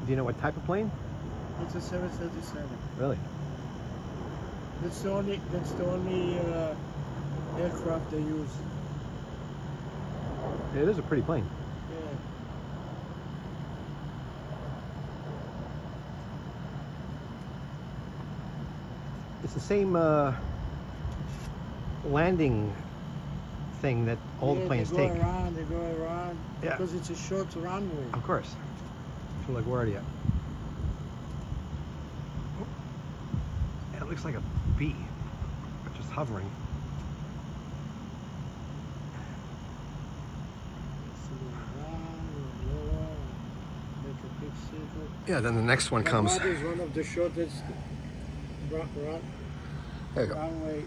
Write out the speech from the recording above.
Do you know what type of plane? It's a 737. Really? That's the only aircraft they use. It is a pretty plane. Yeah. It's the same landing thing that all the planes they take. They go around. Yeah. Because it's a short runway. Of course. So like, where are you? Oh. Yeah, it looks like a bee, but just hovering. Yeah, then the next one comes. That is one of the shortest There you go. runway